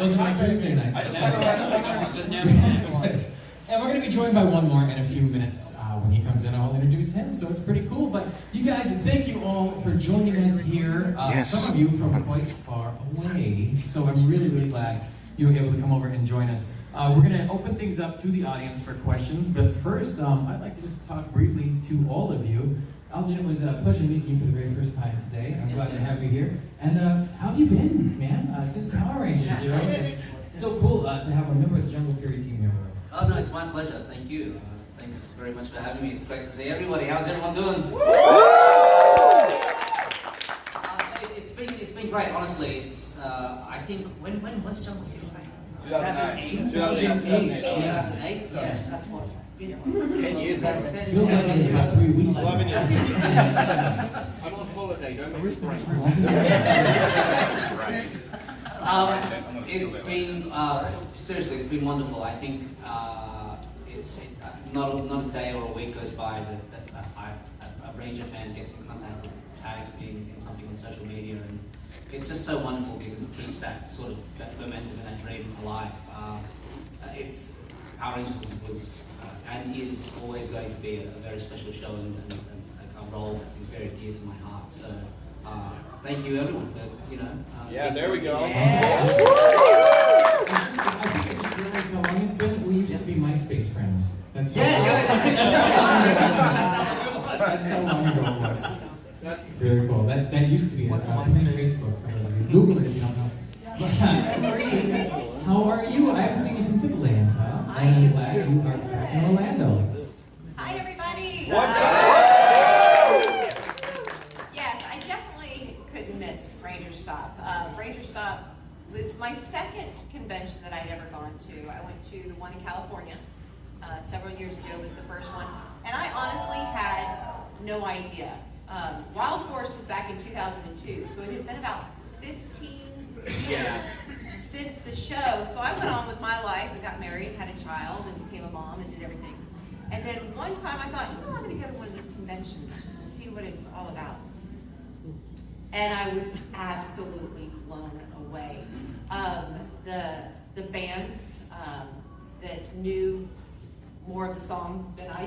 Those are my Tuesday nights. I just sitting down. And we're going to be joined by one more in a few minutes. When he comes in, I'll introduce him, so it's pretty cool. But you guys, thank you all for joining us here. Some of you from quite far away, so I'm really, really glad you were able to come over and join us. We're going to open things up to the audience for questions, but first, I'd like to just talk briefly to all of you. Algin, it was a pleasure meeting you for the very first time today. I'm glad to have you here. And how have you been, man? Since Power Rangers, you know? It's so cool to have a member of the Jungle Fury team here with us. Oh no, it's my pleasure. Thank you. Thanks very much for having me. It's great to see everybody. How's everyone doing? It's been great. Honestly, it's I think when was Jungle Fury? 2008. 2008. Yes, that's what. 10 years. Feels like it was about 3 weeks. 11 years. I'm on holiday. Don't make me It's been seriously, it's been wonderful. I think it's not a day or a week goes by that a Ranger fan gets in contact with tags being in something on social media, and it's just so wonderful because it keeps that sort of that momentum and that dream alive. It's Power Rangers was and is always going to be a very special show and a role that is very dear to my heart. So thank you everyone for There we go. I think I just realized how long it's been. We used to be MySpace friends. That's how that's how long ago it was. That's very cool. That used to be Facebook. Google it if you don't know. How are you? I haven't seen you since Timberland, huh? I'm glad you are back in Orlando. Hi, everybody. What's up? Yes, I definitely couldn't miss RangerStop. RangerStop was my second convention that I'd ever gone to. I went to the one in California several years ago. Was the first one, and I honestly had no idea. Wild Force was back in 2002, so it had been about 15 years since the show. So I went on with my life and got married and had a child and became a mom and did everything. And then one time I thought, I'm going to go to one of these conventions just to see what it's all about. And I was absolutely blown away. The fans that knew more of the song than I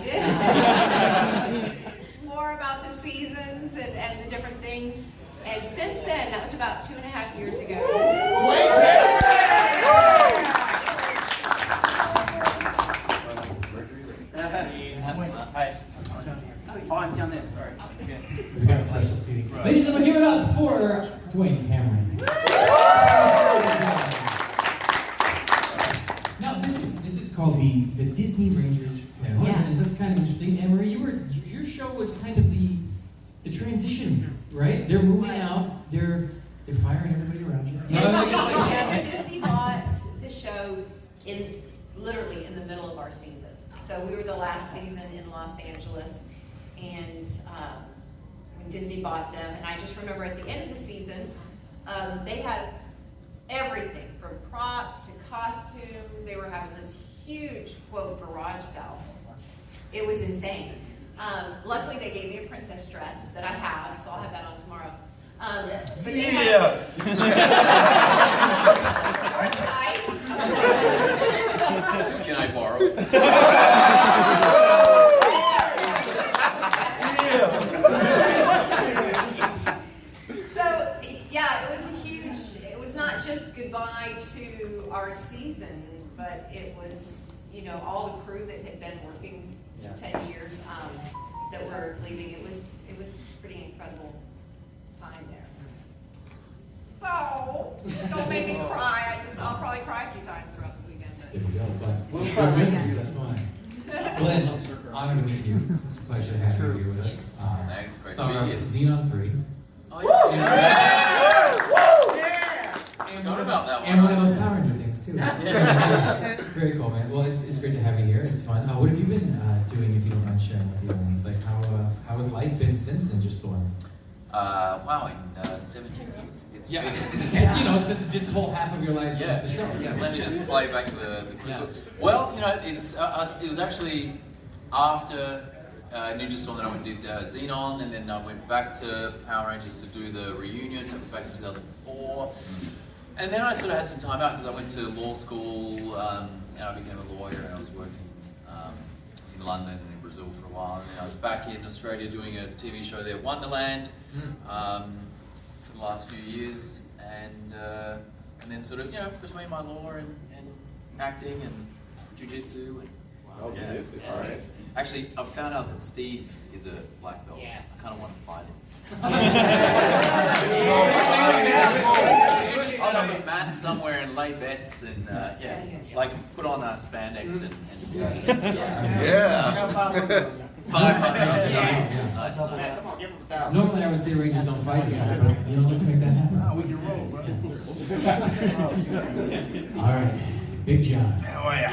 did. More about the seasons and the different things. And since then, that was about 2.5 years ago. Hi. Oh, I'm down there. Sorry. We've got a special seating. Ladies and gentlemen, give it up for Dwayne Cameron. Now, this is called the Disney Rangers panel. Yes. And that's kind of interesting. Anne-Marie, your show was kind of the transition, right? They're moving out. They're firing everybody around you. Disney bought the show literally in the middle of our season. So we were the last season in Los Angeles, and when Disney bought them, and I just remember at the end of the season, they had everything from props to costumes. They were having this huge, quote, garage sale. It was insane. Luckily, they gave me a princess dress that I have, so I'll have that on tomorrow. But they had Can I borrow it? So, yeah, it was a huge, it was not just goodbye to our season, but it was, all the crew that had been working 10 years that were leaving. It was pretty incredible time there. So, don't make me cry. I'll probably cry a few times throughout the weekend. There we go. But we'll cry with you, that's fine. Glenn, honor to meet you. It's a pleasure to have you here with us. Thanks, great Star to of be here. Xenon 3. Oh, And Forgot about that one. And one of those Power Ranger things, too. Very cool, man. Well, it's great to have you here. It's fun. What have you been doing, if you don't mind sharing with the audience? Like, how has life been since Ninja Storm? Wow, in 17 years. It's been, So this whole half of your life since the show. Yeah, let me just play back the quick. Well, it's it was actually after Ninja Storm that I went and did Xenon, and then I went back to Power Rangers to do the reunion. That was back in 2004. And then I sort of had some time out because I went to law school and I became a lawyer and I was working in London and in Brazil for a while. And then I was back in Australia doing a TV show there, Wonderland, for the last few years. And then sort of, between my law and acting and jiu-jitsu. Oh, jiu-jitsu, all right. Actually, I've found out that Steve is a black belt. Yeah. I kind of want to fight him. I'll meet Matt somewhere and lay bets and like put on spandex and Yeah. 500. Yeah. Nice. Come on, give him 1,000. Normally I would say Rangers don't fight each other, but let's make that happen. We can roll, bro. All right, Big John. How are ya?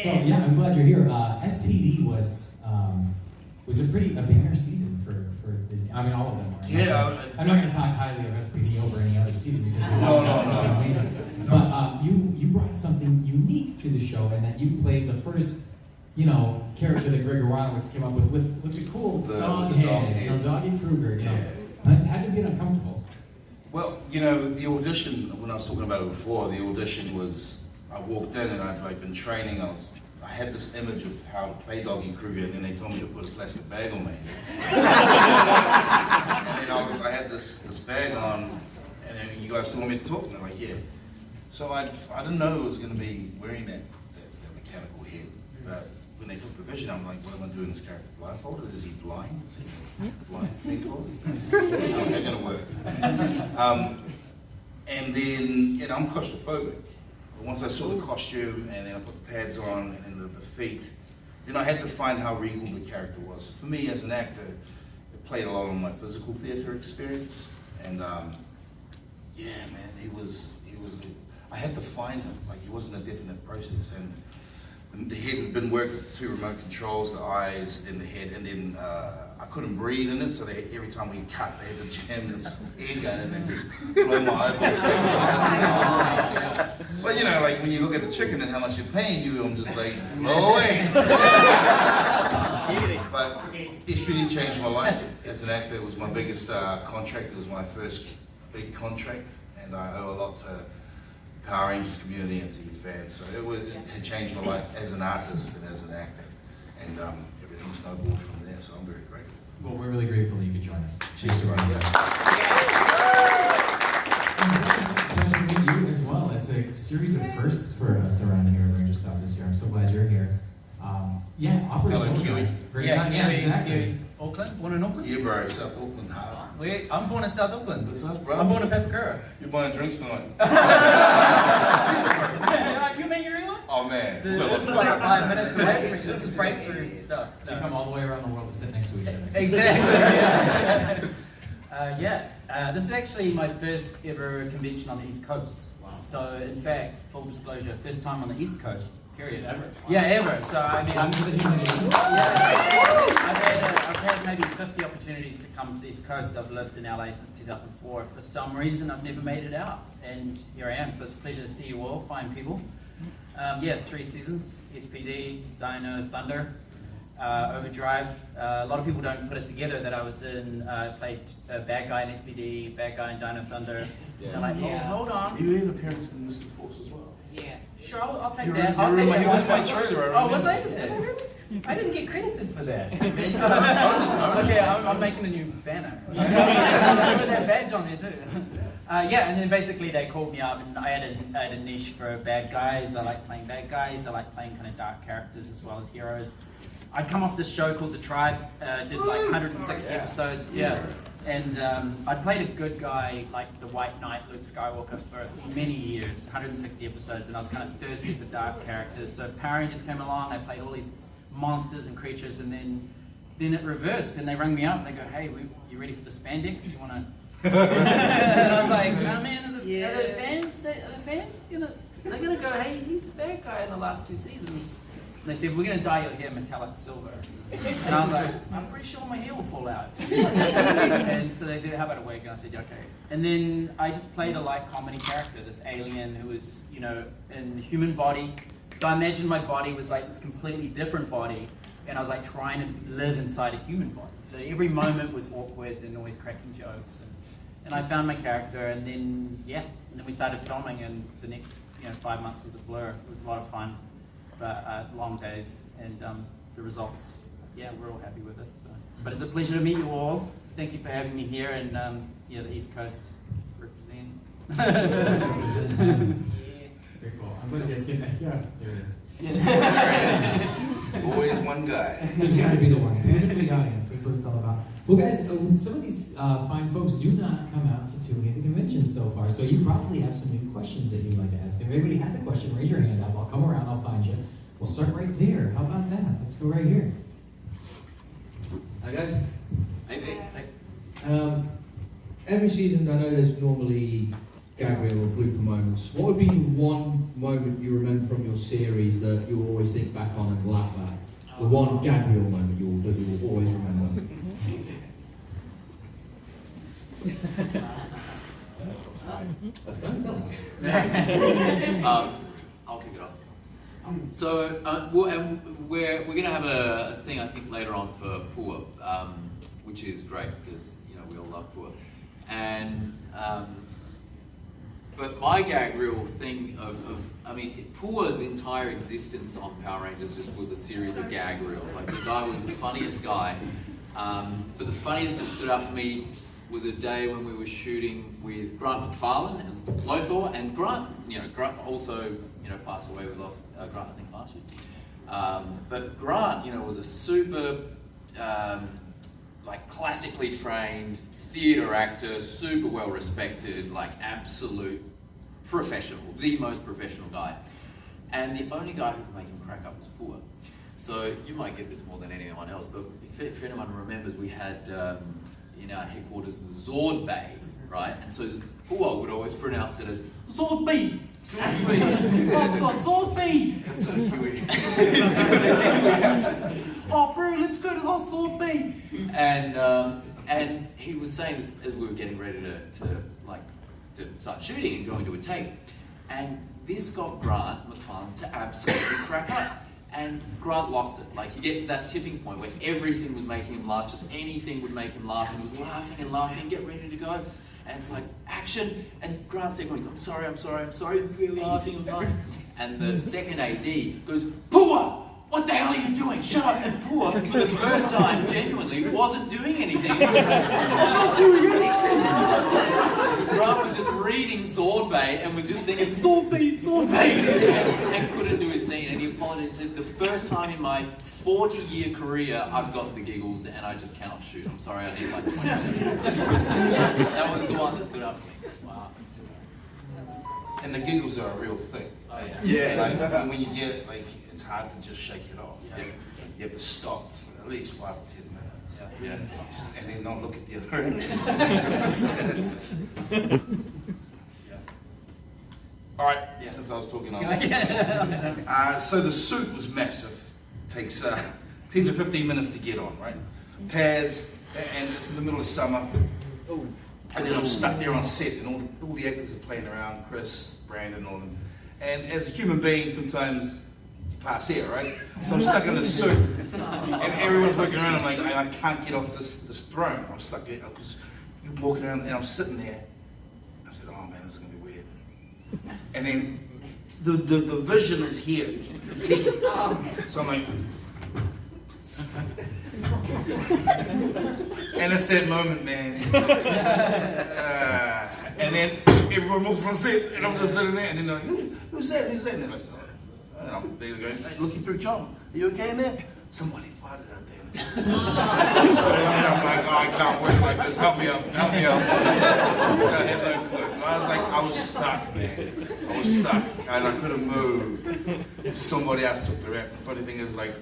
So yeah, I'm glad you're here. SPD was a banner season for Disney. I mean, all of them were. Yeah. I'm not going to talk highly of SPD over any other season because No. amazing. But you brought something unique to the show, and that you played the first, character that Greg Aronowitz came up with the cool dog head, Doggy Kruger. It had to be uncomfortable. Well, the audition, when I was talking about it before, the audition was, I walked in and I'd been training, I had this image of how to play Doggy Kruger, and then they told me to put a plastic bag on my head. And then I had this bag on, and then you guys told me to talk, and they're like, yeah. So I didn't know it was going to be wearing that mechanical head. But when they took the vision, I'm like, what am I doing this character blindfolded? Is he blind? Is he blind? How's that going to work? And then, I'm claustrophobic. But once I saw the costume, and then I put the pads on, and then the feet, then I had to find how regal the character was. For me, as an actor, it played a lot on my physical theater experience. And I had to find him. Like, he wasn't a definite process. And the head had been worked with 2 remote controls, the eyes, then the head, and then I couldn't breathe in it, so every time we cut, they had to jam this air gun and then just blow my eyeballs back. But like when you look at the chicken and how much you're paying you, I'm just like, blow away. But SPD changed my life. As an actor, it was my biggest contract. It was my first big contract, and I owe a lot to Power Rangers community and to your fans. So it had changed my life as an artist and as an actor. And everything snowballed from there, so I'm very grateful. Well, we're really grateful that you could join us. Cheers, Pleasure to meet you as well. It's a series of firsts for us around here at RangerStop this year. I'm so glad you're here. Operation Hello, Kiwi. Great time. Yeah, exactly. Kiwi. Auckland? Born in Auckland? Yeah, bro, South Auckland, hard. I'm born in South Auckland. That's us, bro. I'm born in Papakura. You're buying drinks tonight. You mean you're England? Oh, man. Dude, this is like 5 minutes away from me. This is breakthrough stuff. So you come all the way around the world to sit next to each other. Exactly. This is actually my first ever convention on the East Coast. Wow. So, in fact, full disclosure, first time on the East Coast. Period. Ever? Yeah, ever. So, I mean, Welcome to the humanity. I've had maybe 50 opportunities to come to the East Coast. I've lived in LA since 2004. For some reason, I've never made it out. And here I am. So it's a pleasure to see you all, fine people. 3 seasons, SPD, Dino, Thunder, Overdrive. A lot of people don't put it together that I was in, played a bad guy in SPD, bad guy in Dino Thunder. Yeah. They're like, hold on. You made an appearance in Mr. Force as well. Yeah. Sure, I'll take You that. were- I'll take you were- that. he was in my trailer, I Oh, was I? remember. Was I really? I didn't get credited for that. Okay, I'm making a new banner. With that badge on there too. And then basically they called me up, and I had a niche for bad guys. I like playing bad guys. I like playing kind of dark characters as well as heroes. I'd come off this show called The Tribe, did like 160 episodes, and I'd played a good guy, like the White Knight, Luke Skywalker, for many years, 160 episodes, and I was kind of thirsty for dark characters. So Power Rangers came along, I played all these monsters and creatures, and then it reversed, and they rang me up, and they go, hey, you ready for the spandex? You want to... And I was like, oh man, are the fans they're gonna go, hey, he's a bad guy in the last 2 seasons. And they said, we're going to dye your hair metallic silver. And I was like, I'm pretty sure my hair will fall out. And so they said, how about a wig? And I said, okay. And then I just played a light comedy character, this alien who was, in human body. So I imagined my body was like this completely different body. and I was like trying to live inside a human body. So every moment was awkward and always cracking jokes. And I found my character, and then we started filming, and the next 5 months was a blur. It was a lot of fun, but long days, and the results, we're all happy with it. So. But it's a pleasure to meet you all. Thank you for having me here, and the East Coast represent. Very cool. I'm going to just get that. Yeah, there it is. Always one guy. He's got to be the one. Hand it to the audience. That's what it's all about. Well, guys, some of these fine folks do not come out to too many of the conventions so far, so you probably have some new questions that you'd like to ask. If anybody has a question, raise your hand up. I'll come around. I'll find you. We'll start right there. How about that? Let's go right here. Hi, guys. Hey. Every season, I know there's normally gag reel or blooper moments. What would be one moment you remember from your series that you'll always think back on and laugh at? The one gag reel moment you'll always remember. I'll kick it off. So we're going to have a thing I think later on for Pua, which is great because we all love Pua, and but my gag reel thing Pua's entire existence on Power Rangers just was a series of gag reels. Like, the guy was the funniest guy, but the funniest that stood out for me was a day when we were shooting with Grant McFarlane as Lothar, and Grant also passed away. We lost Grant, I think, last year. But Grant, was a super classically trained theatre actor, super well respected, absolute professional, the most professional guy. And the only guy who could make him crack up was Pua. So you might get this more than anyone else, but if anyone remembers, we had in our headquarters the Zord Bay, right? And so Pua would always pronounce it as Zord B. Zord B. That's not Zord B. That's so Kiwi. Oh, bro, let's go to the Zord B. And he was saying this as we were getting ready to start shooting and going to a take. And this got Grant McFarlane to absolutely crack up. And Grant lost it. You get to that tipping point where everything was making him laugh, just anything would make him laugh, and he was laughing and laughing, get ready to go. And it's like, action! And Grant's there going, I'm sorry, they're laughing, I'm laughing. And the second AD goes, Pua! What the hell are you doing? Shut up! And Pua, for the first time, genuinely, wasn't doing anything. He was like, I'm not doing anything! Grant was just reading Sword Bay and was just thinking, Sword Bay! And couldn't do his scene. And he apologized and said, the first time in my 40-year career, I've got the giggles and I just cannot shoot. I'm sorry, I need 20 minutes. That was the one that stood out for me. Wow. And the giggles are a real thing. Oh, yeah. When you get it's hard to just shake it off. Yeah. You have to stop for at least 5 to 10 minutes. Yeah. And then not look at the other end. All right, since I was talking on. So the suit was massive. Takes 10 to 15 minutes to get on, right? Pads, and it's in the middle of summer. And then I'm stuck there on set, and all the actors are playing around, Chris, Brandon, all of them. And as a human being, sometimes you pass air, right? So I'm stuck in the suit, and everyone's working around. I'm like, I can't get off this throne. I'm stuck there because you're walking around, and I'm sitting there. I said, oh man, this is gonna be weird. And then the vision is here, the teeth. So I'm like, and it's that moment, man. And then everyone moves on set, and I'm just sitting there, and then they're like, who's that? And they're like, oh. And I'm there going, hey, looking through John, are you okay in there? Somebody farted out there. And I'm like, oh, I can't work like this. Help me out. I had no clue. I was stuck, man. I was stuck, and I couldn't move. Somebody else took the rap. The funny thing is, I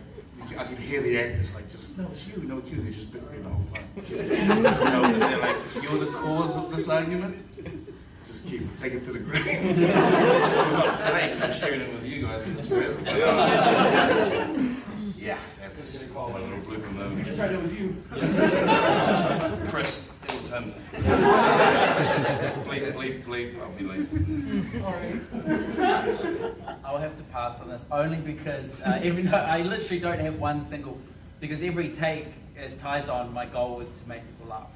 could hear the actors just, no, it's you. They're just bickering the whole time. And I was in there like, you're the cause of this argument? Just take it to the grave. Not today, I'm sharing it with you guys. It's forever. Yeah, that's my little blooper moment. Just heard it was you. Chris, it was him. bleep, I'll be late. I'll have have to pass on this only because I literally don't have one single, because every take, as Ty's on, my goal was to make people laugh.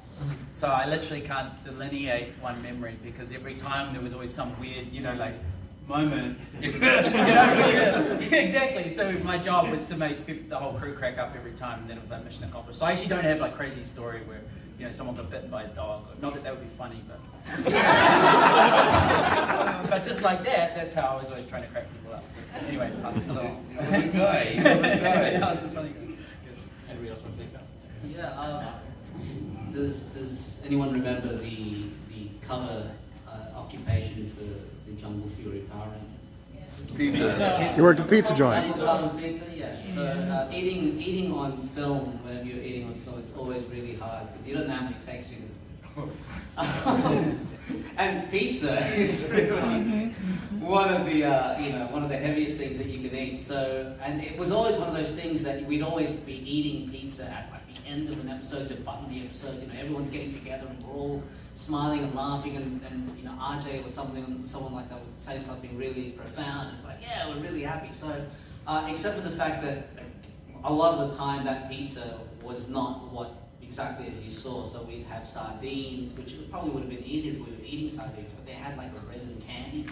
So I literally can't delineate one memory because every time there was always some weird, like moment. Exactly. So my job was to make the whole crew crack up every time, and then it was like mission accomplished. So I actually don't have like crazy story where someone got bitten by a dog. Not that would be funny, but but just like that's how I was always trying to crack people up. Anyway, pass it along. You're the guy. That was the funny guy. Anybody else want to take that? Yeah. Does anyone remember the cover occupation for the Jungle Fury Power Rangers? Pizza. You worked at the pizza joint. Pizza, yeah. So eating on film, when you're eating on film, it's always really hard because you don't know how many takes you do. And pizza is really one of the heaviest things that you can eat. So, and it was always one of those things that we'd always be eating pizza at like the end of an episode to button the episode. Everyone's getting together and we're all smiling and laughing, and RJ or someone like that would say something really profound. It's like, yeah, we're really happy. So, except for the fact that a lot of the time that pizza was not what exactly as you saw. So we'd have sardines, which probably would have been easier if we were eating sardines, but they had like a resin candy.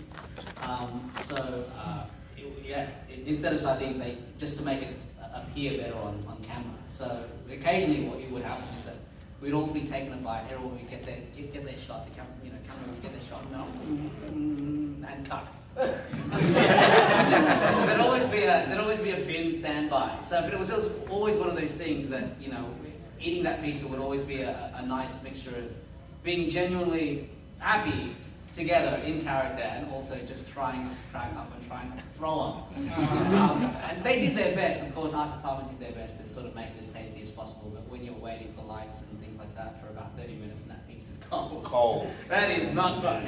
Instead of sardines, they just to make it appear better on camera. So occasionally, what would happen is that we'd all be taking a bite. Everyone would get their shot. The camera would get their shot, and cut. So there'd always be a bin standby. So, but it was always one of those things that eating that pizza would always be a nice mixture of being genuinely happy together in character and also just trying to crack up and trying to throw up. And they did their best. Of course, art department did their best to sort of make it as tasty as possible. But when you're waiting for lights and things like that for about 30 minutes and that pizza's cold. That is not fun.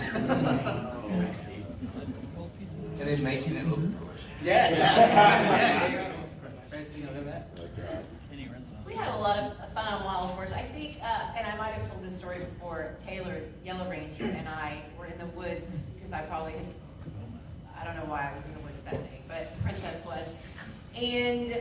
And then making it look delicious. Yeah. Best thing I've ever had. We had a lot of fun on Wild Horse. I think, and I might have told this story before, Taylor, Yellow Ranger, and I were in the woods, because I don't know why I was in the woods that day, but Princess was. And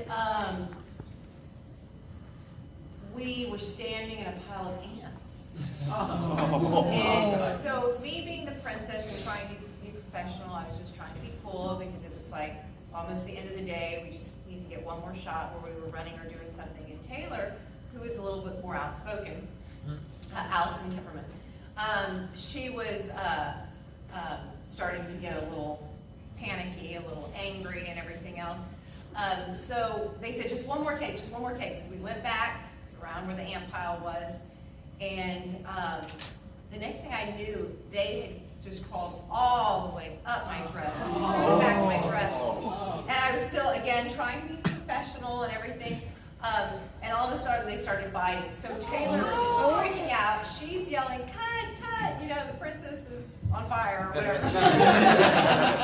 we were standing in a pile of ants. And so me being the princess and trying to be professional, I was just trying to be cool, because it was like almost the end of the day. We just need to get one more shot where we were running or doing something. And Taylor, who is a little bit more outspoken, Allison Timmerman, she was starting to get a little panicky, a little angry, and everything else. So they said, just one more take. So we went back around where the ant pile was, and the next thing I knew, they had just crawled all the way up my dress, all the back of my dress. And I was still, again, trying to be professional and everything. And all of a sudden, they started biting. So Taylor is freaking out. She's yelling, cut, the princess is on fire or whatever.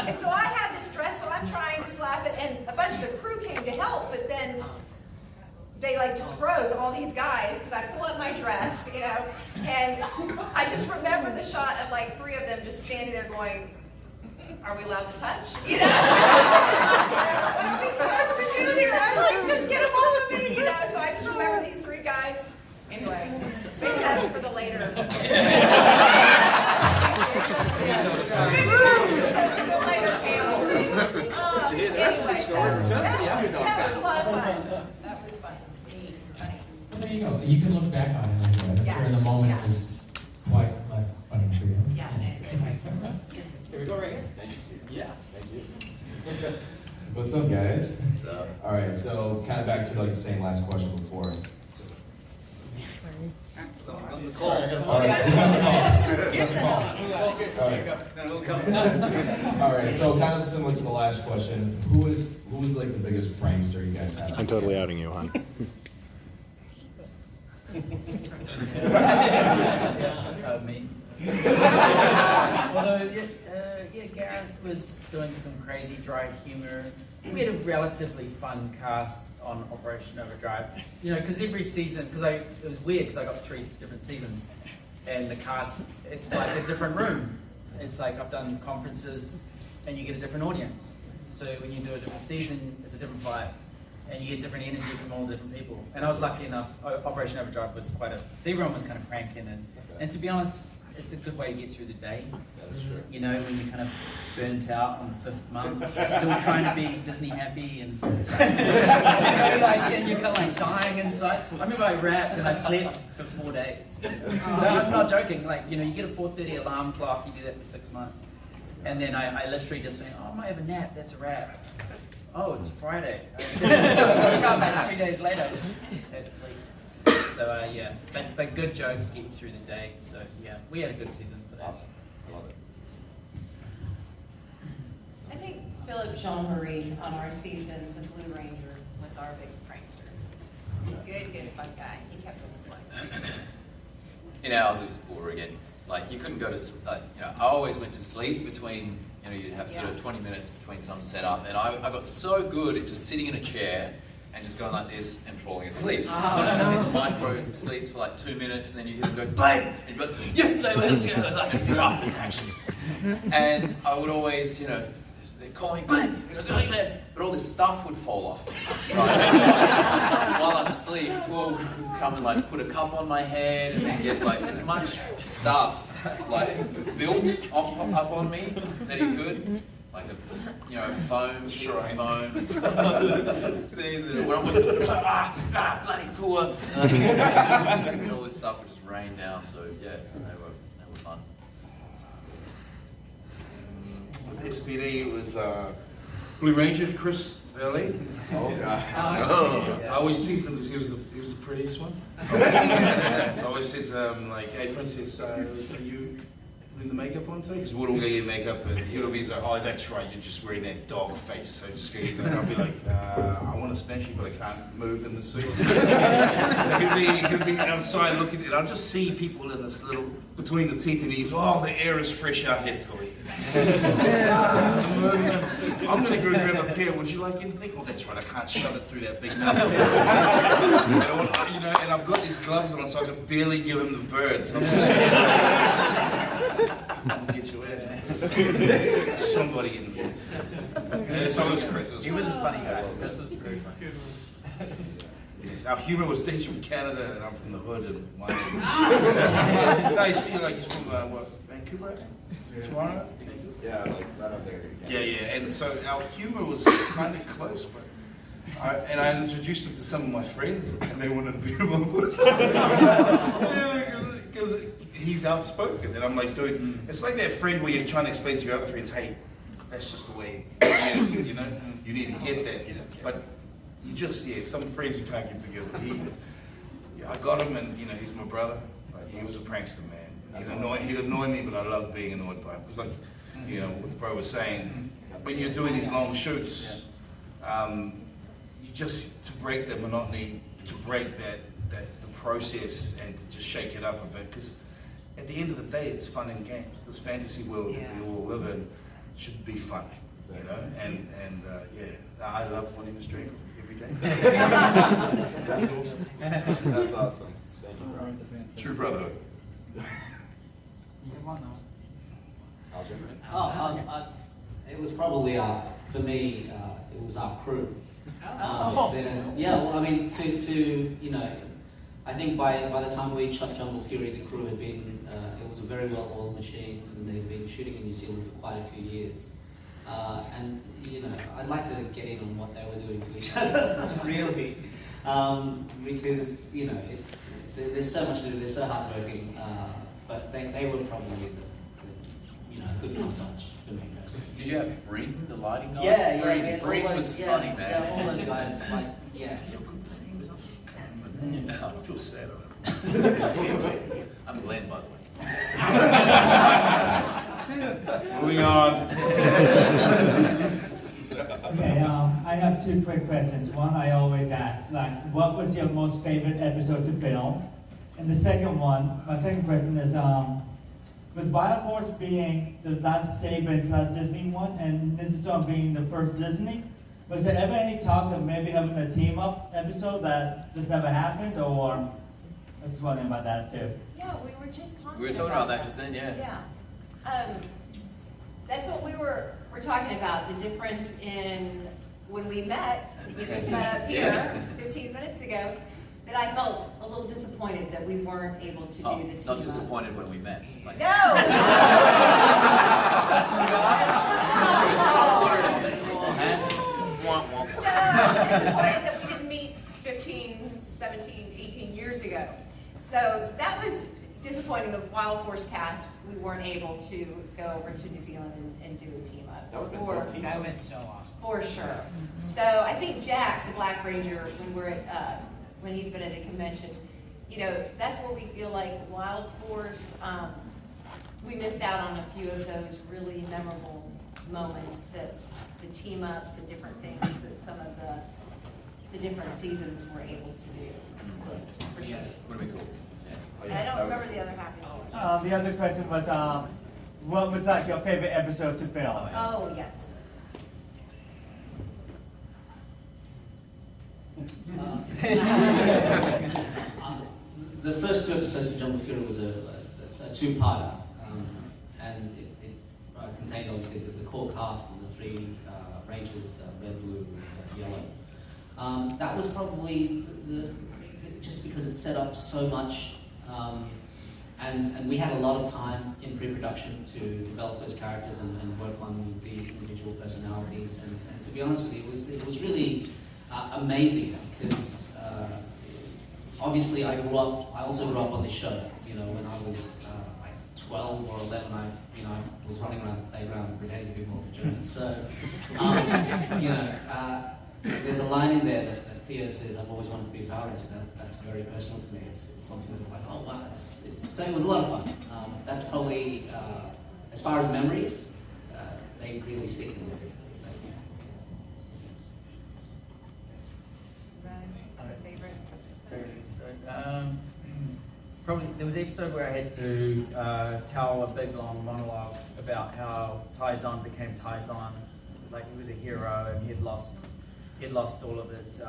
And so I have this dress, so I'm trying to slap it, and a bunch of the crew came to help, but then they just froze, all these guys, because I pull up my dress, and I just remember the shot of three of them just standing there going, are we allowed to touch? What are we supposed to do here? I was like, just get them all of me, So I just remember these three guys. Anyway, maybe that's for the later. That was a lot of fun. That was fun. Funny. Well, there you go. You can look back on it. I'm sure in the moment it was quite less funny for you. Yeah. Here we go right here. Thank you, Steve. Yeah. Thank you. What's up, guys? What's up? All right, so kind of back to the same last question before. Someone's on the call. All right. All right, so kind of similar to the last question, who was the biggest prankster you guys had? I'm totally outing you, hon. Me. Although, Gareth was doing some crazy dry humor. We had a relatively fun cast on Operation Overdrive. Because every season, it was weird because I got 3 different seasons, and the cast, it's like a different room. It's like I've done conferences, and you get a different audience. So when you do a different season, it's a different vibe, and you get different energy from all different people. And I was lucky enough. Operation Overdrive was so everyone was kind of cranking, and to be honest, it's a good way to get through the day. You know, when you're kind of burnt out on the 5th month, still trying to be Disney happy, and you know, like, and you're kind of like dying inside. I remember I rapped and I slept for 4 days. No, I'm not joking. Like, you know, you get a 4:30 alarm clock, you do that for 6 months, and then I literally just went, oh, I might have a nap. That's a wrap. Oh, it's Friday. I woke up like 3 days later, just had to sleep. So yeah, but good jokes get you through the day. So yeah, we had a good season for that. Awesome. I love it. I think Philip Jean-Marie on our season, the Blue Ranger, was our big prankster. Good fun guy. He kept us afloat. In ours, it was boring again. Like, you couldn't go to, you know, I always went to sleep between, you know, you'd have sort of 20 minutes between some setup, and I got so good at just sitting in a chair and just going like this and falling asleep. And these micro sleeps for like 2 minutes, and then you hear them go, Blade! And you're like, yeah, Blade, let's go. Like, it's up. And I would always, you know, they're calling, Blade! But all this stuff would fall off. Right? While I'm asleep, people would come and like put a cup on my head and then get like as much stuff like built up on me that he could. Like a, you know, foam, piece of foam and stuff. Things that when I'm with them, it's like, bloody poor. And all this stuff would just rain down. So yeah, they were fun. With SPD, it was Blue Ranger, Chris Valet. Oh, God. I always teased him because he was the prettiest one. So I always said to him, like, hey, Princess, are you putting the makeup on today? Because we'd all get your makeup, and he'll be like, oh, that's right, you're just wearing that dog face. So just get it. I'll be like, I want to smash you, but I can't move in the suit. So he'll be outside looking, and I'll just see people in this little, between the teeth, and he's, oh, the air is fresh out here, Tilly. I'm going to go grab a pear. Would you like anything? Oh, that's right. I can't shove it through that big mouth. You know, and I've got these gloves on, so I can barely give him the birds. I'm saying, I'll get your ass. Somebody in here. Yeah, so it was Chris. He was a funny guy. This was very funny. Yes, our humor was he's from Canada, and I'm from the hood, and my no, he's from what, Vancouver? Toronto? Yeah, like right up there. Yeah, and so our humor was kind of close, but I introduced him to some of my friends, and they wanted to be my friend. Because he's outspoken, and I'm like, dude, it's like that friend where you're trying to explain to your other friends, hey, that's just the way, you know, you need to get that, but you just, some friends you can't get together. I got him, and, you know, he's my brother, but he was a prankster, man. He'd annoy me, but I loved being annoyed by him. Because, like, you know, what the bro was saying, when you're doing these long shoots, you just, to break the monotony, to break the process, and to just shake it up a bit. Because at the end of the day, it's fun and games. This fantasy world that we all live in should be fun, you know? And I love winning this drink every day. That's awesome. That's awesome. Thank you, bro. True brotherhood. I'll jump in. It was probably, for me, it was our crew. Well, I mean, to you know, I think by the time we shot Jungle Fury, the crew had been, it was a very well-oiled machine, and they've been shooting in New Zealand for quite a few years. And, you know, I'd like to get in on what they were doing to each other, really. Because, you know, there's so much to do, they're so hardworking, but they were probably the good fun bunch for me. Did you have Breen, the lighting guy? Yeah. Breen was funny, man. Yeah, all those guys, like, yeah. I feel sad on I'm Glenn, by the way. Moving on. Okay, I have two quick questions. One I always ask, like, what was your most favorite episode to film? And the second one, my second question is, with Wild Horse being the last Saban/Disney one, and Ninja Storm being the first Disney, was there ever any talk of maybe having a team-up episode that just never happened, or I was just wondering about that too? Yeah, we were just talking. We were talking about that just then, yeah. Yeah. That's what we were we're talking about the difference in when we met, we just met up here 15 minutes ago, that I felt a little disappointed that we weren't able to do the team Not up. disappointed when we met. Like, No! I was disappointed that we didn't meet 15, 17, 18 years ago. So that was disappointing. The Wild Force cast, we weren't able to go over to New Zealand and do a team up. That would have been a cool team. That would have been so awesome. For sure. So I think Jack, the Black Ranger, when we're at, when he's been at a convention, you know, that's where we feel like Wild Force, we missed out on a few of those really memorable moments that the team ups and different things that some of the different seasons were able to do. For sure. would have been cool. And I don't remember the other half of it. The other question was, what was like your favorite episode to film? Oh, yes. The first two episodes of Jungle Fury was a two-parter, and it contained obviously the core cast and the three Rangers, red, blue, yellow. That was probably just because it set up so much, and we had a lot of time in pre-production to develop those characters and work on the individual personalities. And to be honest with you, it was really amazing because obviously I also grew up on this show. You know, when I was like 12 or 11, I was running around the playground pretending to be Walter Jones. So, there's a line in there that Theo says, "I've always wanted to be a Power Ranger." That's very personal to me. It's something that like, oh wow, so it was a lot of fun. That's probably as far as memories, they really stick in with it. Probably there was an episode where I had to tell a big long monologue about how Taizan became Taizan. Like he was a hero and he had lost all of his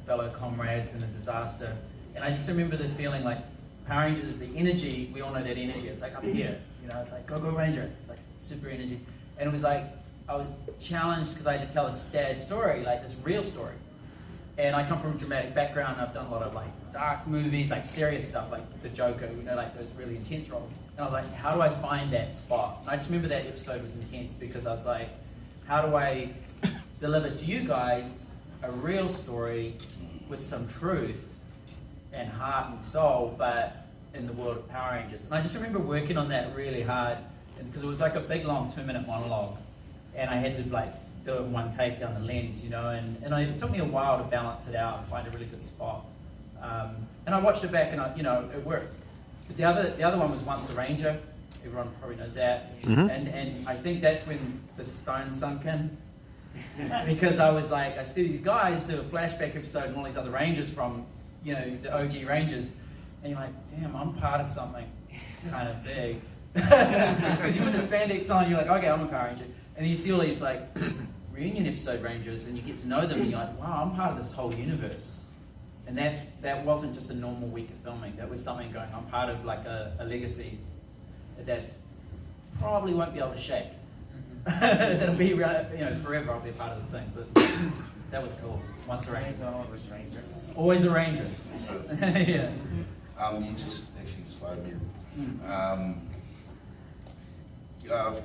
fellow comrades in a disaster. And I just remember the feeling like Power Rangers, the energy, we all know that energy, it's like up here, you know, it's like go Ranger, it's like super energy. And it was like, I was challenged because I had to tell a sad story, like this real story. And I come from a dramatic background, I've done a lot of like dark movies, like serious stuff, like The Joker, you know, like those really intense roles. And I was like, how do I find that spot? And I just remember that episode was intense because I was like, how do I deliver to you guys a real story with some truth and heart and soul, but in the world of Power Rangers? And I just remember working on that really hard because it was like a big long 2-minute monologue. And I had to like do it in one take down the lens, you know, and it took me a while to balance it out and find a really good spot. And I watched it back and it worked. But the other one was Once a Ranger. Everyone probably knows that. Mm-hmm. And I think that's when the stone sunk in. Because I was like, I see these guys do a flashback episode and all these other Rangers from, you know, the OG Rangers. And you're like, damn, I'm part of something kind of big. Because you put the spandex on, you're like, okay, I'm a Power Ranger. And then you see all these like reunion episode Rangers and you get to know them and you're like, wow, I'm part of this whole universe. And that wasn't just a normal week of filming. That was something going, I'm part of like a legacy that's probably won't be able to shake. That'll be, forever I'll be a part of this thing. So that was cool. Once a Ranger. Always a Ranger. So, yeah. you just actually inspired me.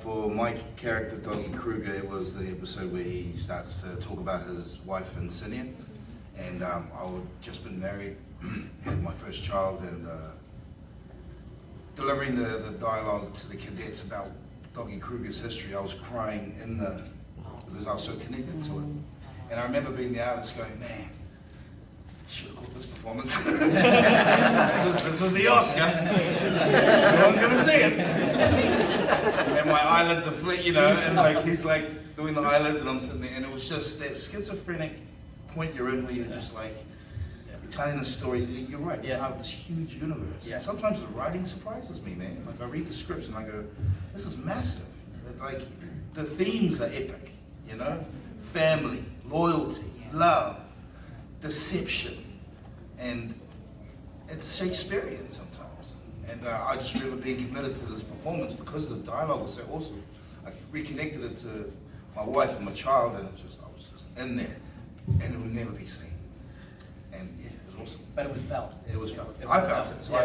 For my character, Doggy Kruger, it was the episode where he starts to talk about his wife Insignia. And I had just been married, had my first child, and delivering the dialogue to the cadets about Doggy Kruger's history, I was crying because I was so connected to it. And I remember being the artist going, man, should have called this performance. this was the Oscar. No one's gonna see it. And my eyelids are flat, and like he's like doing the eyelids, and I'm sitting there, and it was just that schizophrenic point you're in where you're just like, you're telling a story. You're right. You have this huge universe. Yeah. And sometimes the writing surprises me, man. Like I read the scripts and I go, this is massive. Like the themes are epic. Family, loyalty, love, deception, and it's Shakespearean sometimes. And I just remember being committed to this performance because the dialogue was so awesome. I reconnected it to my wife and my child, and I was just in there, and it would never be seen. And yeah, it was awesome. But it was felt. It was felt. I felt it. So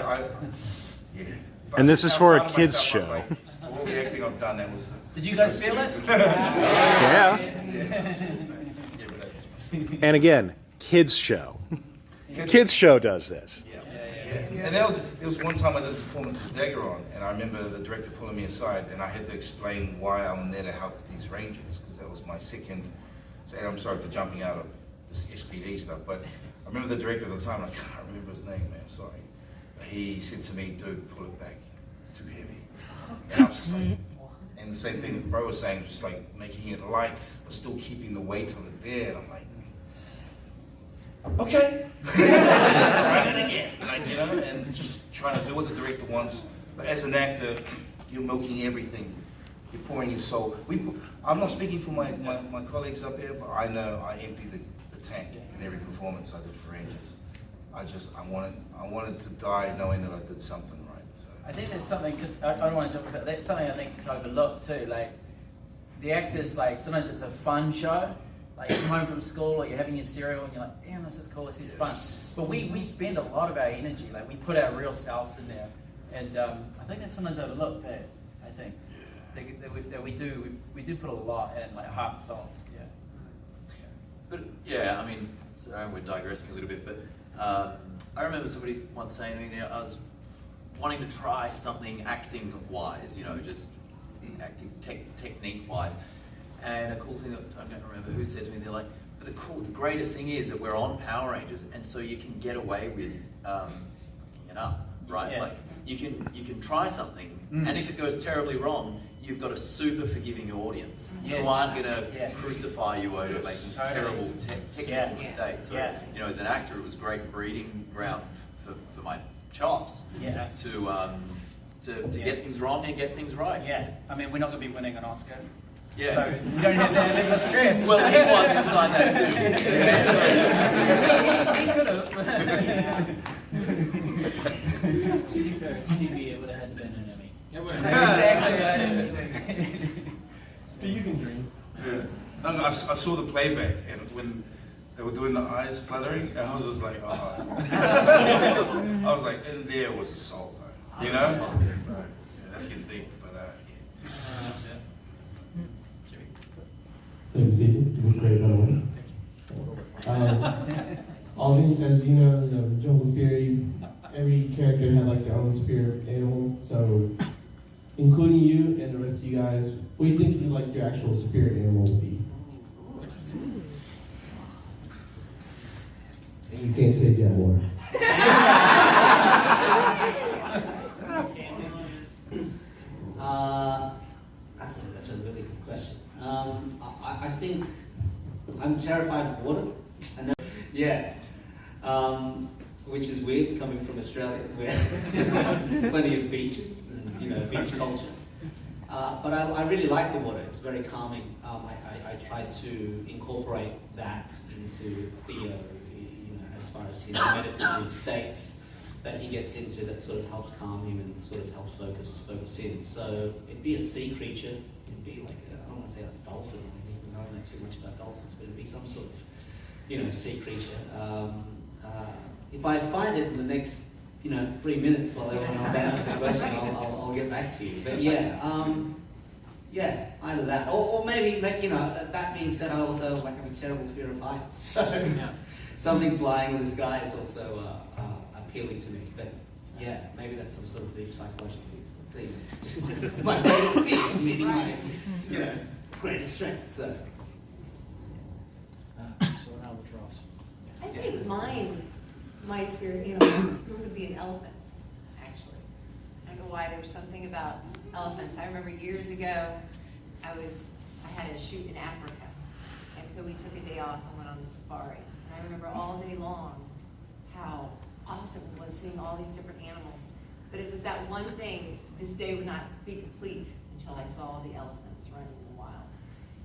yeah. But And this is for a outside of kids' myself, I was show. like, for all the acting I've done, that was. Did you guys feel it? Yeah. Yeah, but that was And again, kids show. Kids show does this. Yeah. And there was one time I did a performance with Daguerreon, and I remember the director pulling me aside, and I had to explain why I'm there to help these Rangers, because that was my second. And I'm sorry for jumping out of this SPD stuff, but I remember the director at the time. I can't remember his name, man. Sorry. But he said to me, "Dude, pull it back. It's too heavy." And I was just like, and the same thing that Bro was saying, just like making it light, but still keeping the weight of it there. And I'm like, okay, write it again, like, you know, and just trying to do what the director wants. But as an actor, you're milking everything. You're pouring your soul. I'm not speaking for my colleagues up here, but I know I empty the tank in every performance I did for Rangers. I wanted to die knowing that I did something right. So. I think there's something, because I don't want to jump ahead, that's something I think is overlooked too. Like, the actors, like, sometimes it's a fun show. Like, you're home from school or you're having your cereal and you're like, damn, this is cool, this is fun. But we spend a lot of our energy, like, we put our real selves in there. And I think that's sometimes overlooked, I think. That we do put a lot in, like, heart and soul. Yeah. But yeah, I mean, so we're digressing a little bit, but I remember somebody once saying to me, you know, I was wanting to try something acting-wise, you know, just acting technique-wise. And a cool thing that I don't remember who said to me, they're like, but the greatest thing is that we're on Power Rangers, and so you can get away with right? Yeah. Like you can try something, and if it goes terribly wrong, you've got a super forgiving audience who aren't going to crucify you over making terrible technical mistakes. So you know, as an actor, it was great breeding ground for my chops to get things wrong and get things right. Yeah, I mean, we're not going to be winning an Oscar. Yeah. So you don't have that level of stress. Well, he was inside that suit. He could have. To be fair, it's TV, it would have had been an Emmy. Exactly. But you can dream. Yeah. No, I saw the playback, and when they were doing the eyes fluttering, and I was just like, oh. I was like, in there was a soul, though. You know? Yeah, that's getting deep, but yeah. That's it. Thanks, Stephen. You look great, by the way. Alden, as you know, the Jungle Theory, every character had like their own spirit animal. So, including you and the rest of you guys, what do you think like your actual spirit animal would be? And you can't say Jaguar. That's a really good question. I think I'm terrified of water. Which is weird coming from Australia, where there's plenty of beaches and beach culture. But I really like the water. It's very calming. I try to incorporate that into Theo, as far as his meditative states that he gets into that sort of helps calm him and sort of helps focus in. So it'd be a sea creature. It'd be like I don't want to say a dolphin. I don't know too much about dolphins, but it'd be some sort of sea creature. If I find it in the next 3 minutes while everyone else answers the question, I'll get back to you. But either that, or maybe that being said, I also have a terrible fear of heights. So something flying in the sky is also appealing to me. But yeah, maybe that's some sort of deep psychological thing. Just my greatest fear meeting my greatest strength. So an albatross. I think my spirit animal would be an elephant, actually. I don't know why, there's something about elephants. I remember years ago, I had a shoot in Africa, and so we took a day off and went on the safari. And I remember all day long how awesome it was seeing all these different animals. But it was that one thing, this day would not be complete until I saw the elephants running in the wild.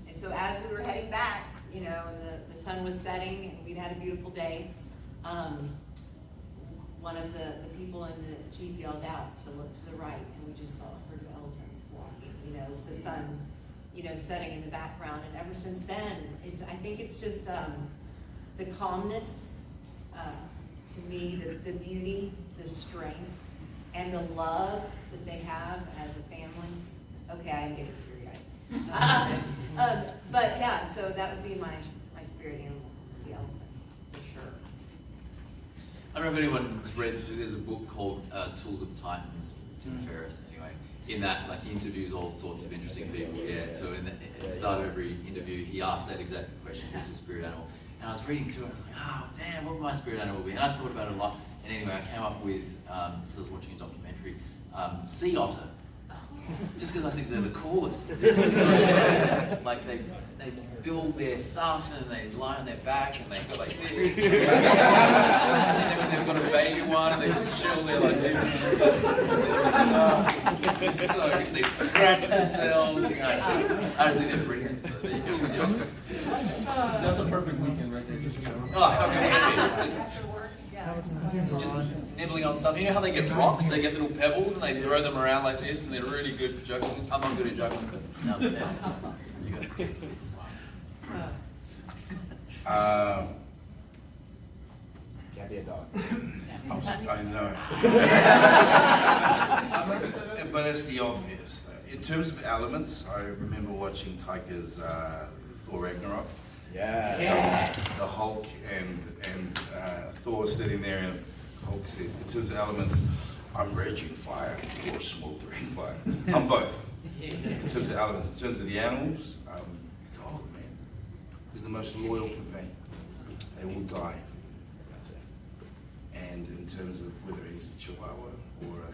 And so as we were heading back, and the sun was setting and we'd had a beautiful day, one of the people in the Jeep yelled out to look to the right, and we just saw a herd of elephants walking, with the sun setting in the background. And ever since then, I think it's just the calmness, to me, the beauty, the strength, and the love that they have as a family. Okay, I'm getting teary-eyed. But yeah, so that would be my spirit animal, the elephant, for sure. I don't know if anyone's read, there's a book called Tools of Titans, Tim Ferriss, anyway. In that, like, he interviews all sorts of interesting people. Yeah, so at the start of every interview, he asks that exact question, who's your spirit animal? And I was reading through it, I was like, oh, damn, what would my spirit animal be? And I thought about it a lot. And anyway, I came up with, I was watching a documentary, sea otter. Just because I think they're the coolest. So, like, they build their stuff and they lie on their back and they go like this. And then when they've got a baby one and they just chill there like this. So if they scratch themselves, I just think they're brilliant. So there you go. Sea otter. That's a perfect weekend right there. Oh, how can it be? Just nibbling on stuff. You know how they get rocks? They get little pebbles and they throw them around like this, and they're really good at juggling. I'm not good at juggling, but no, yeah. You go. Can't be a dog. I know. But it's the obvious. In terms of elements, I remember watching Taika's Thor Ragnarok. Yeah. Yes. The Hulk and Thor sitting there, and Hulk says, in terms of elements, I'm raging fire or smoldering fire. I'm both. In terms of elements, in terms of the animals, dog, man, is the most loyal to me. They will die. And in terms of whether he's a Chihuahua or a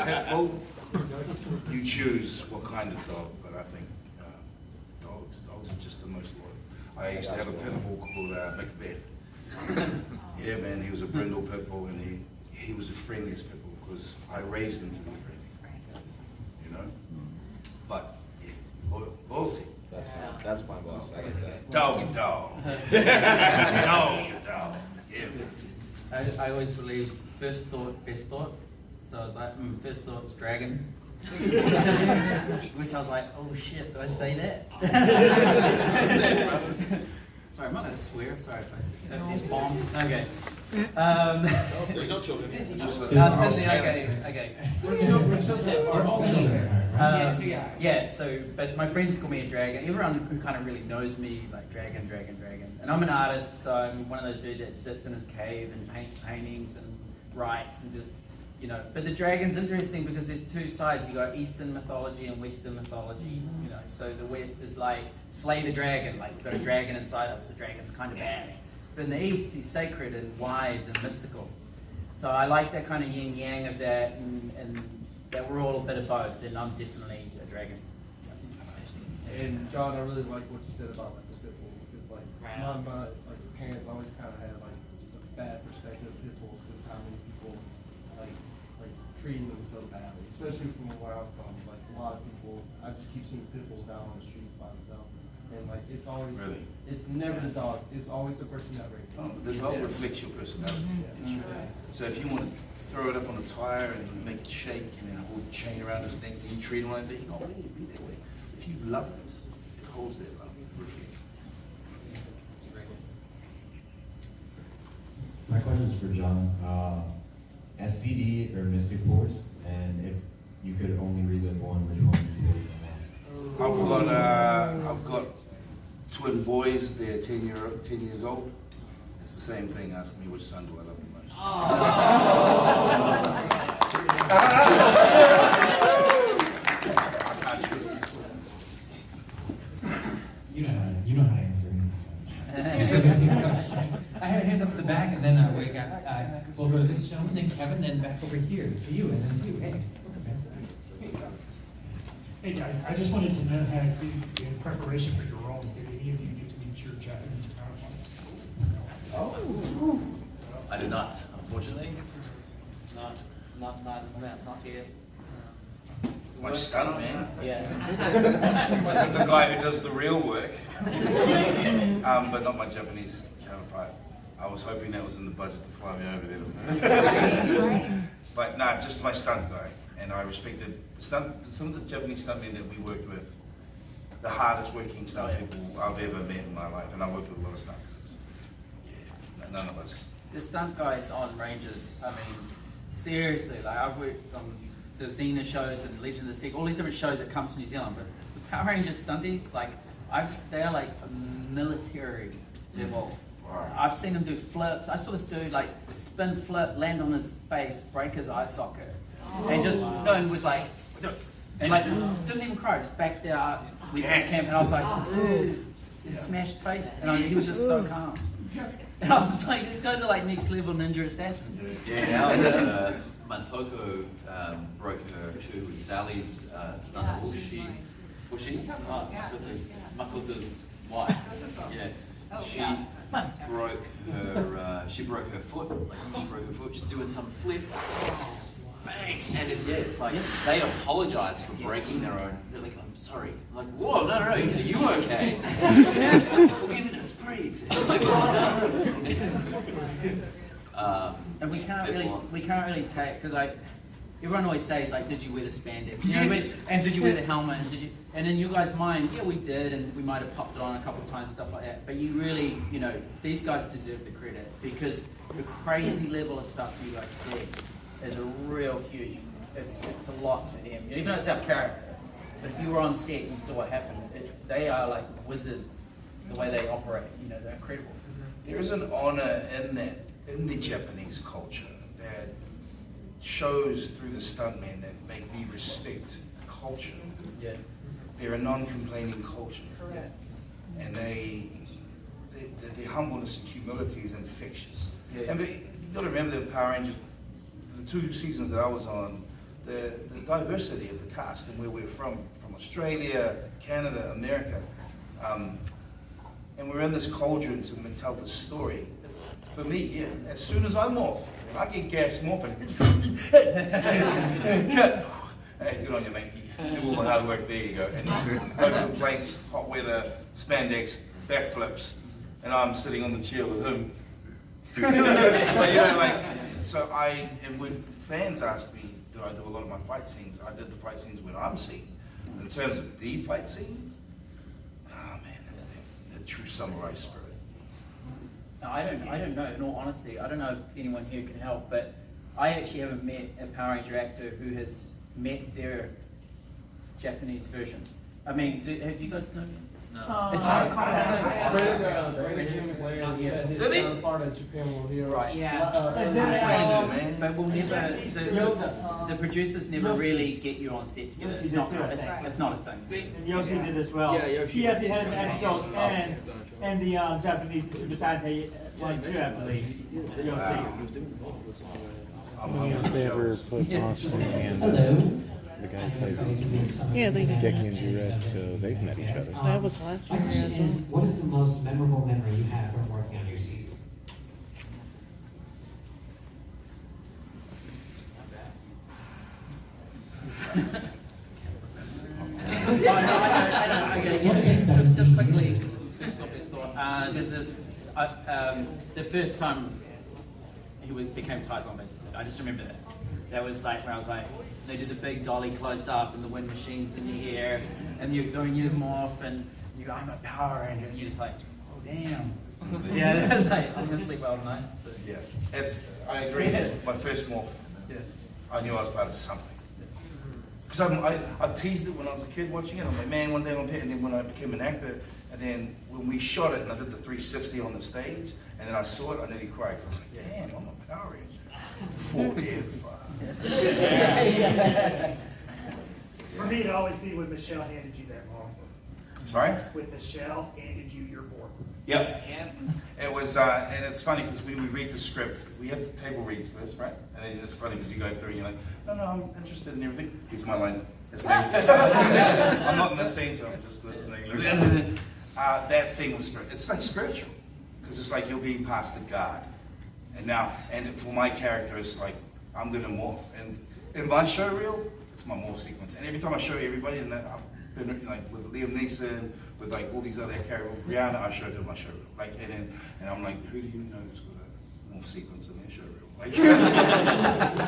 pit bull, you choose what kind of dog. But I think dogs are just the most loyal. I used to have a pit bull called Macbeth. Yeah, man, he was a brindle pit bull, and he was the friendliest pit bull because I raised him to be friendly. You know? But yeah, loyalty. That's my boss. I get that. Dog. Dog. Yeah. I always believe first thought, best thought. So I was like, first thought's dragon. Which I was like, oh shit, do I say that? Sorry, I'm not going to swear. Sorry if I say this bomb. Okay. There's no children. Okay. We're all children. Yeah, so, but my friends call me a dragon. Everyone who kind of really knows me, like dragon. And I'm an artist, so I'm one of those dudes that sits in his cave and paints paintings and writes and just, but the dragon's interesting because there's two sides. You got Eastern mythology and Western mythology, so the West is like, slay the dragon, like, you've got a dragon inside us, the dragon's kind of bad. But in the East, he's sacred and wise and mystical. So I like that kind of yin-yang of that, and that we're all a bit of both, and I'm definitely a dragon. And John, I really like what you said about like the pit bull, because like my parents always kind of had like a bad perspective of pit bulls because how many people like treating them so badly, especially from where I'm from. Like a lot of people, I just keep seeing pit bulls down on the streets by themselves, and like it's always it's never the dog, it's always the person that raised it. The dog reflects your personality. So if you want to throw it up on a tire and make it shake and then hold a chain around its neck, and you treat it like that, you don't really be that way. If you love it, it holds that love. It reflects. My question is for John. SPD or Mystic Force, and if you could only relive one, which one would you relive? I've got twin boys. They're 10 years old. It's the same thing. Ask me which son do I love the most. I can't choose. You know how to answer anything. I had a hand up in the back, and then we'll go to this gentleman, then Kevin, then back over here to you, and then to you. Hey, what's up, man? Hey guys, I just wanted to know how, in preparation for your roles, did any of you get to meet your Japanese counterparts? I did not, unfortunately. Not yet. My stunt man. Yeah. The guy who does the real work. But not my Japanese counterpart. I was hoping that was in the budget to fly me over there. But nah, just my stunt guy. and I respected some of the Japanese stuntmen that we worked with, the hardest working stunt people I've ever met in my life, and I worked with a lot of stunt people. Yeah, none of us. The stunt guys on Rangers, I mean, seriously, like I've worked on the Xena shows and Legend of the Sea, all these different shows that come to New Zealand, but the Power Rangers stunties, like, they're like a military level. Right. I've seen them do flips. I saw this dude like spin flip, land on his face, break his eye socket, and just and was like, and like didn't even cry, just backed out. We camp, and I was like, dude, his smashed face, and he was just so calm. And I was just like, these guys are like next level ninja assassins. Yeah, Mantoko broke her too with Sally's stunt. Makoto's wife. Yeah. She broke her foot. Like she broke her foot. She's doing some flip. Bang! And it's like they apologize for breaking their own. They're like, I'm sorry. I'm like, whoa, no, are you okay? Forgiveness, please. Like, And we can't really take, because everyone always says like, did you wear the spandex? You know, and did you wear the helmet? And did you? And in you guys' mind, yeah, we did, and we might have popped it on a couple of times, stuff like that. But you really, these guys deserve the credit, because the crazy level of stuff you guys see is a real huge. It's a lot to them, even though it's our character. But if you were on set and you saw what happened, they are like wizards. The way they operate, they're incredible. There is an honor in the Japanese culture that shows through the stuntmen that make me respect culture. Yeah. They're a non-complaining culture. Correct. And their humbleness and humility is infectious. Yeah. And you got to remember the Power Rangers, the 2 seasons that I was on, the diversity of the cast and where we're from Australia, Canada, America. And we're in this cauldron to tell this story. For me, yeah, as soon as I morph, I get gas morphing. Hey, good on you, mate. You do all the hard work, there you go. And no complaints, hot weather, spandex, backflips, and I'm sitting on the chair with him. So and when fans ask me, do I do a lot of my fight scenes? I did the fight scenes when I'm seen. In terms of the fight scenes, that's the true samurai spirit. No, I don't know. In all honesty, I don't know if anyone here can help, but I actually haven't met a Power Ranger actor who has met their Japanese version. I mean, have you guys known? No. It's not a He's part of Japan World Heroes. Right. Yeah. But we'll never. The producers never really get you on set together. It's not a thing. And Yoshi did as well. Yeah, Yoshi. He had an episode and the Japanese Supersante one too, I believe. Yoshi. If they ever put Austin and the guy who plays Yeah, they did. Dick and Red, so they've met each other. That was last My year question as well. is, what is the most memorable memory you have from working on your season? Just quickly, first thought. There's this. The first time he became Taizan, basically. I just remember that. That was like when I was like, they did the big dolly close up and the wind machines in your hair, and you're doing your morph, and you go, I'm a Power Ranger, and you're just like, oh damn. Yeah, it was like, I'm gonna sleep well tonight. But. Yeah, I agree. My first morph. Yes. I knew I was part of something. Because I teased it when I was a kid watching it. I'm like, man, one day I'm and then when I became an actor, and then when we shot it and I did the 360 on the stage, and then I saw it, I nearly cried. I was like, damn, I'm a Power Ranger. Forever. For me, it'd always be when Michelle handed you that morph. Sorry? When Michelle handed you your morph. Yep. It was, and it's funny because when we read the script, we have the table reads first, right? And then it's funny because you go through and you're like, no, I'm interested in everything. Here's my line. It's me. I'm not in this scene, so I'm just listening. That scene was it's like spiritual because it's like you're being passed to God. And for my character, it's like I'm gonna morph. And in my show reel, it's my morph sequence. And every time I show everybody, and I've been like with Liam Neeson, with like all these other characters, Rihanna, I showed them my show reel. Like, and I'm like, who do you know who's got a morph sequence in their show reel? Like,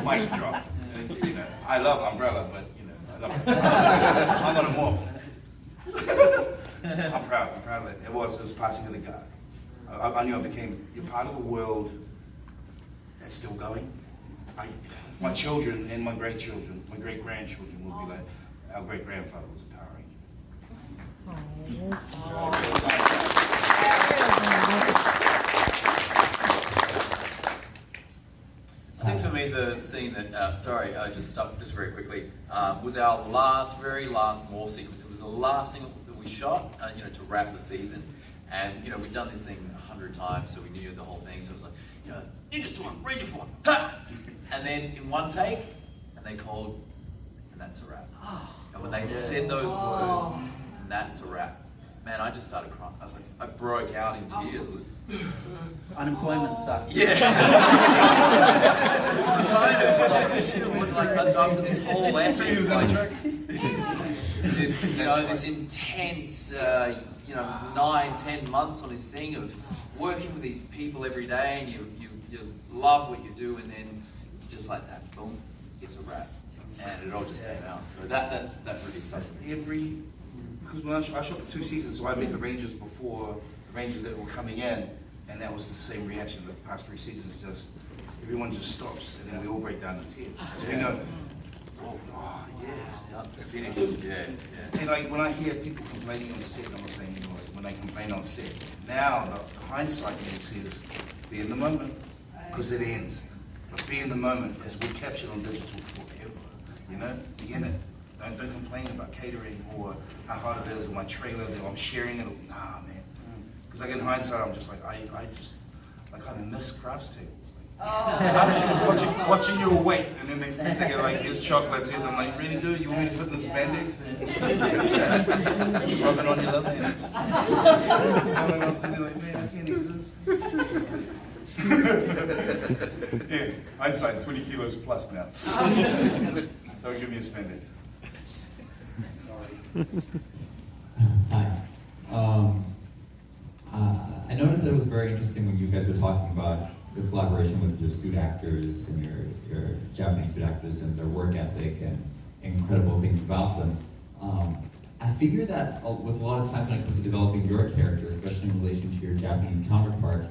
mic drop. And, I love Umbrella, but you know, I'm gonna morph. I'm proud of it. It was passing of the guard. I knew I became a part of a world that's still going. My children and my grandchildren, my great-grandchildren will be like, our great-grandfather was a Power Ranger. I think for me the scene that, just very quickly, was our very last morph sequence. It was the last thing that we shot, to wrap the season. And, we'd done this thing 100 times, so we knew the whole thing. So it was like, ninja storm, ranger form, ha! And then in one take, and they called, and that's a wrap. And when they said those words, and that's a wrap, man, I just started crying. I was like, I broke out in tears. Unemployment sucks. Yeah. Kind of. It's like, shit, after this whole antics, this intense, 9-10 months on this thing of working with these people every day, and you love what you do, and then just like that, boom, it's a wrap, and it all just goes out. So that really sucks. Because when I shot the 2 seasons, so I met the Rangers before the Rangers that were coming in, and that was the same reaction. The past 3 seasons, just everyone just stops, and then we all break down in tears. So we know, yes, finished. Yeah. And like when I hear people complaining on set, I'm not saying when they complain on set, now the hindsight maybe says, be in the moment, because it ends. But be in the moment, because we're captured on digital forever. Be in it. Don't complain about catering or how hard it is, or my trailer that I'm sharing it. Nah, man. Because like in hindsight, I'm just like, I miss crafts tables. I was watching you wait, and then they get like, here's chocolates, I'm like, really, dude? You want me to put in the spandex? Rub it on your love hands. I'm sitting like, man, I can't eat this. Yeah, hindsight, 20 kilos plus now. Don't give me a spandex. Hi. I noticed that it was very interesting when you guys were talking about the collaboration with your suit actors and your Japanese suit actors and their work ethic and incredible things about them. I figure that with a lot of times when it comes to developing your character, especially in relation to your Japanese counterpart,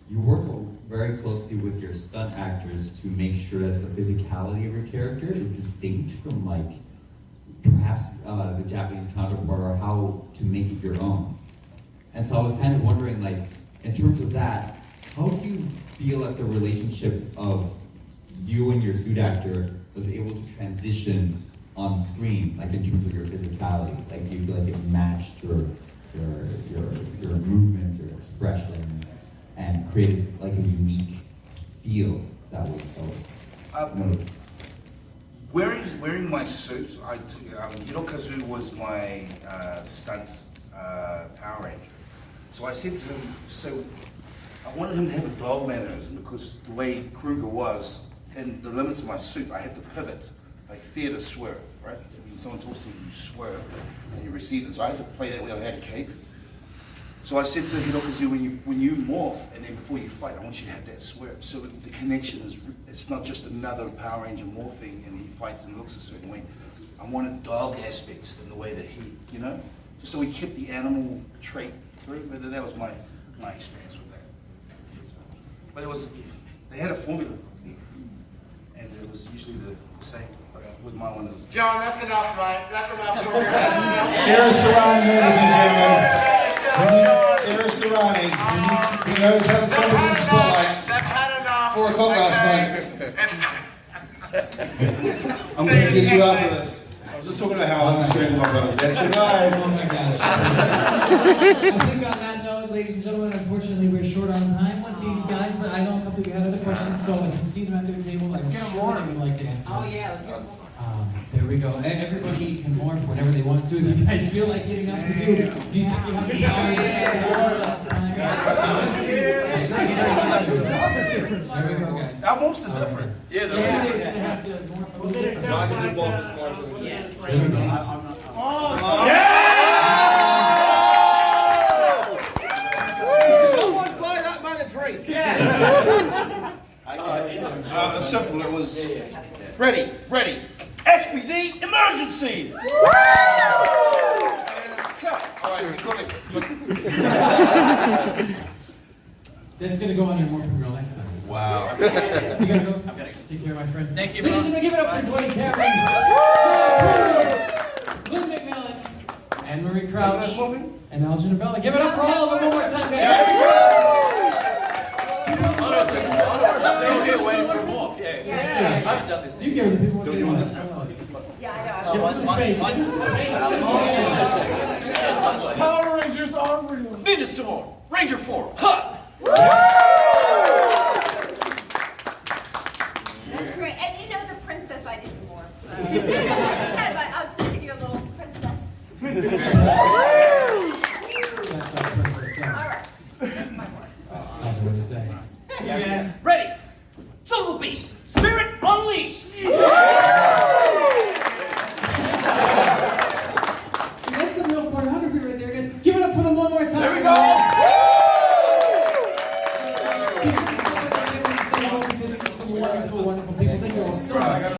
you work very closely with your stunt actors to make sure that the physicality of your character is distinct from perhaps the Japanese counterpart, or how to make it your own. And so I was kind of wondering, in terms of that, how do you feel that the relationship of you and your suit actor was able to transition on screen, in terms of your physicality? Do you feel like it matched your movements, your expressions, and created a unique feel that was Wearing my suit, Hirokazu was my stunt Power Ranger. So I said to him, I wanted him to have a dog mannerism, because the way Kruger was, in the limits of my suit, I had to pivot, like theater swerve, right? So when someone talks to you, you swerve, and you receive it. So I had to play that way. I had a cape. So I said to Hirokazu, when you morph, and then before you fight, I want you to have that swerve. So the connection it's not just another Power Ranger morphing, and he fights and looks a certain way. I wanted dog aspects in the way that he, just so we kept the animal trait through. But that was my experience with that. But they had a formula, and it was usually the same. With my one, it was John, that's enough, right? That's enough. Here's Serrani, ladies and gentlemen. Here's Serrani. He knows how to jump in the spotlight. 4 o'clock last night. I'm going to get you out of this. I was just talking about how I'm straight my brothers. Yes, tonight. Oh my gosh. I think on that note, ladies and gentlemen, unfortunately we're short on time with these guys, but I know a couple of you had other questions, so if you see them at their table, I'm sure they would like to answer. Oh yeah, let's get them. There we go. Everybody can morph whenever they want to. If you guys feel like getting up to do you think you have the hours last time? There we go, guys. Our morphs are different. Yeah, they're going to have to morph a little different. Yes. There we go. Someone buy that man a drink. Simple. It was ready. SPD emergency. All right, That's gonna go on your morphing reel next time. Wow. You gotta go. I've gotta take care of my friend. Thank you, Ladies bro. and gentlemen, give it up for Dwayne Cameron, Lou McMillan, Anne Marie Crouch, and Algin Abella. Give it up for all of them one more time, guys. Still here waiting for morph. Yeah. I haven't done this. You give the people what they want. Yeah, I know. Give us some space. Give us some space. Power Rangers are real. Ninja Storm, Ranger 4, hut! That's great. And you know the princess I didn't morph. So. I'll just give you a little princess.